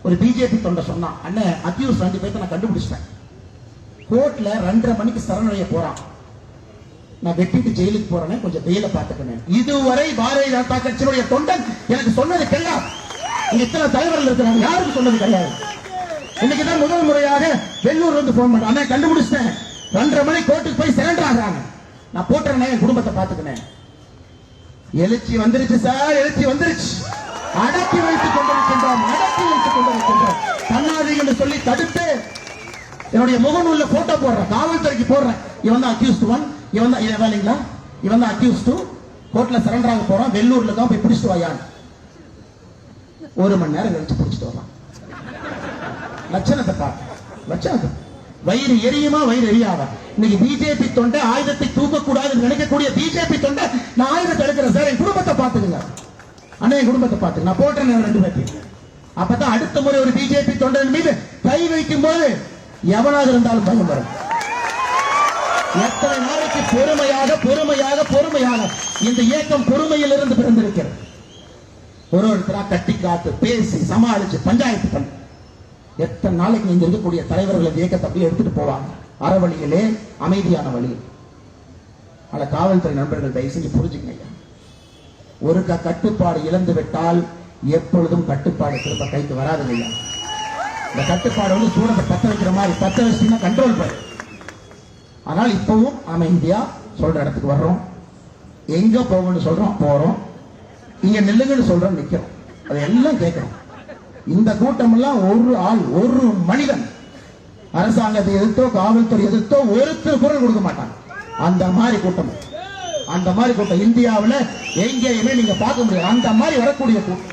ஒரு பிஜேபி தொண்டை சொன்னான், அண்ணன் அக்யூஸ் 2 பேர்த்த நான் கண்டுபிடிச்சிட்டேன், கோர்ட்ல 2:30 மணிக்கு சரணடைய போறான், நான் வெட்டிட்டு ஜெயிலுக்கு போறேன்னு கொஞ்சம் வெயில பாத்துக்கணும். இதுவரை பாரதிய ஜனதா கட்சியினுடைய தொண்டன் எனக்கு சொன்னது கிடையாது. இங்க இத்தனை தலைவர்கள் இருக்கிறாங்க, யாருக்கு சொன்னது கிடையாது. இன்னைக்குதான் முதல் முறையாக வெள்ளூர் வந்து போன் பண்ண, அண்ணன் கண்டுபிடிச்சிட்டேன், 2:30 மணி கோர்ட்டுக்கு போய் சரண்டர் ஆகிறாங்க, நான் போட்டுறேன் என் குடும்பத்தை பாத்துக்கினேன். எழுச்சி வந்துருச்சு சார், எழுச்சி வந்துருச்சு. அடக்கி வைத்துக் கொண்டிருக்கின்றோம், அடக்கி வைத்துக் கொண்டிருக்கின்றோம். பண்ணாதீங்க என்று சொல்லி தடுத்து என்னுடைய முகநூல்ல போட்டோ போடுறேன், காவல்துறைக்கு போடுறேன். இவன் தான் அக்யூஸ்ட் 1, இவன் தான் வேலைங்களா, இவன் தான் அக்யூஸ்ட் 2, கோர்ட்ல சரண்டர் ஆக போறான், வெள்ளூர்ல தான் போய் பிடிச்சிட்டு வாயான். 1 மணி நேரம் கழிச்சு பிடிச்சிட்டு வரலாம். லட்சணத்தை பார்க்க, லட்சணத்தை வயிறு எரியுமா வயிறு எரியாதா? இன்னைக்கு பிஜேபி தொண்டை ஆயுதத்தை தூக்கக்கூடாதுன்னு நினைக்கக்கூடிய பிஜேபி தொண்டை நான் ஆயுதத்தை எடுக்கிறேன் சார், என் குடும்பத்தை பாத்துக்குங்க அண்ணா, என் குடும்பத்தை பாத்துங்க, நான் போட்டேன் 2 பேர்த்தையும். அப்பதான் அடுத்த முறை ஒரு பிஜேபி தொண்டன் மீது கை வைக்கும் போது எவனாக இருந்தாலும் பயம் வரும். எத்தனை நாளைக்கு பொறுமையாக பொறுமையாக பொறுமையாக இந்த இயக்கம் பொறுமையில் இருந்து பிறந்திருக்கிறது. ஒருத்தரா கட்டி காத்து பேசி சமாளிச்சு பஞ்சாயத்து பண்ண எத்தனை நாளைக்கு இங்க இருக்கக்கூடிய தலைவர்கள் இந்த இயக்கத்தை அப்படியே எடுத்துட்டு போவாங்க, அறவழியிலே அமைதியான வழியில். ஆனா காவல்துறை நண்பர்கள் தயவு செஞ்சு புரிஞ்சுங்க, ஒரு கட்டுப்பாடு இழந்து விட்டால் எப்பொழுதும் கட்டுப்பாடு திரும்ப கைக்கு வராதுங்க. இந்த கட்டுப்பாடு வந்து சூடத்தை பத்த வைக்கிற மாதிரி பத்த வச்சுன்னா கண்ட்ரோல் பண்ணு. ஆனால் இப்பவும் அமைதியா சொல்ற இடத்துக்கு வர்றோம், எங்க போகணும்னு சொல்றோம் போறோம், இங்க நில்லுங்கன்னு சொல்றோம் நிக்கிறோம், அதெல்லாம் கேட்கிறோம். இந்த கூட்டம் எல்லாம் ஒரு ஆள் ஒரு மனிதன் அரசாங்கத்தை எதிர்த்தோ காவல்துறை எதிர்த்தோ ஒருத்தர் குரல் கொடுக்க மாட்டாங்க. அந்த மாதிரி கூட்டம், அந்த மாதிரி கூட்டம் இந்தியாவில் எங்கேயுமே நீங்க பார்க்க முடியாது. அந்த மாதிரி வரக்கூடிய கூட்டம்